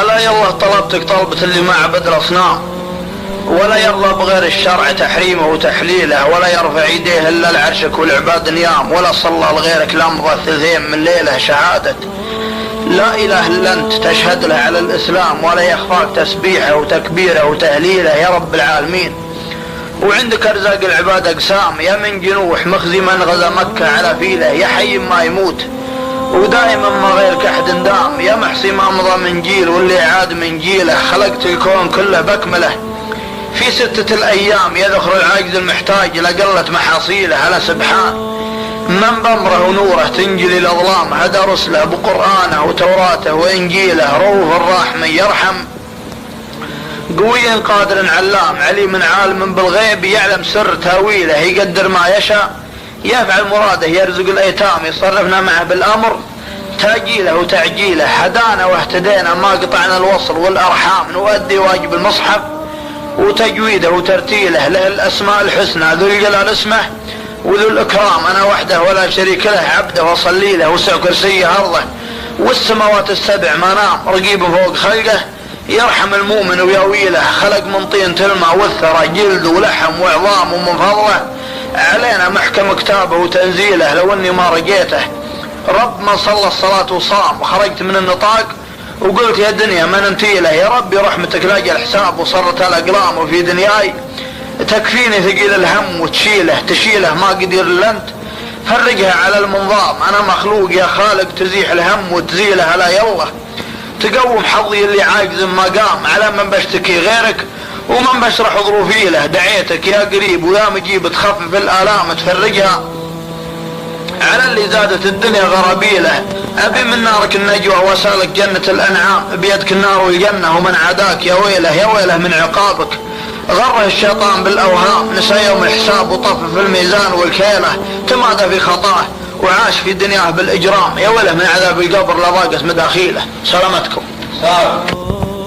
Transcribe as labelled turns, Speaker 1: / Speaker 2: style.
Speaker 1: ألا يالله طلبتك طلبة اللي ما عبد الأصنام، ولا يرضى بغير الشرع تحريمه وتحليله، ولا يرفع يديه إلا لعرشك والعباد نيام، ولا صلى لغيرك لمضى ثلثين من ليلة شهادة لا إله إلا أنت تشهد له على الإسلام، ولا يخفاك تسبيحه وتكبيره وتهليله يا رب العالمين. وعندك أرزاق العباد أقسام، يا من جنوح مخزي من غزا مكة على فيله، يا حي ما يموت ودائما ما غيرك أحد دام، يا محصي ما مضى من جيل واللي عاد من جيله، خلقت الكون كله بكمله في 6 الأيام، يا ذخر العاجز المحتاج لقلت محاصيله، على سبحان من بأمره ونوره تنجلي الأظلام، هدى رسله بقرآنه وتوراته وإنجيله، رؤوف الرحمن يرحم قوي قادر علام، عليم عالم بالغيب يعلم سر تاويله، يقدر ما يشاء يفعل مراده، يرزق الأيتام يصرفنا معه بالأمر تاجيله وتعجيله، هدانا واهتدينا ما قطعنا الوصل والأرحام، نؤدي واجب المصحف وتجويده وترتيله، له الأسماء الحسنى ذو الجلال اسمه وذو الإكرام، أنا وحده ولا شريك له، عبده وصلي له وسع كرسيه أرضه والسماوات السبع ما نام، رقيب فوق خلقه يرحم المؤمن وياويله، خلق من طين تلمع والثرى جلد ولحم وعظام، ومن فضله علينا محكم كتابه وتنزيله، لو اني ما رجيته رب ما صلى الصلاة وصام، وخرجت من النطاق وقلت يا دنيا ما ننتهي له، يا ربي رحمتك لاقى الحساب وصرت الأقلام، وفي دنياي تكفيني ثقيل الهم تشيله ما قدر الا انت، فرقها على المنظام، انا مخلوق يا خالق تزيح الهم وتزيله، لا يلا تقوم حظي اللي عاجز ما قام، على من بشتكي غيرك ومن بشرح ظروفي له، دعيتك يا قريب ويا مجيب تخفف الآلام تفرجها على اللي زادت الدنيا غرابيله، أبي من نارك النجوى وسالك جنة الأنعام، بيدك النار والجنة، ومن عداك يا ويله من عقابك، غره الشيطان بالأوهام، نسى يوم الحساب وطف في الميزان والكيلة، تمادى في خطاه وعاش في دنياه بالإجرام، يا ويله من عذاب القبر لضاقت مداخيله. سلامتكم.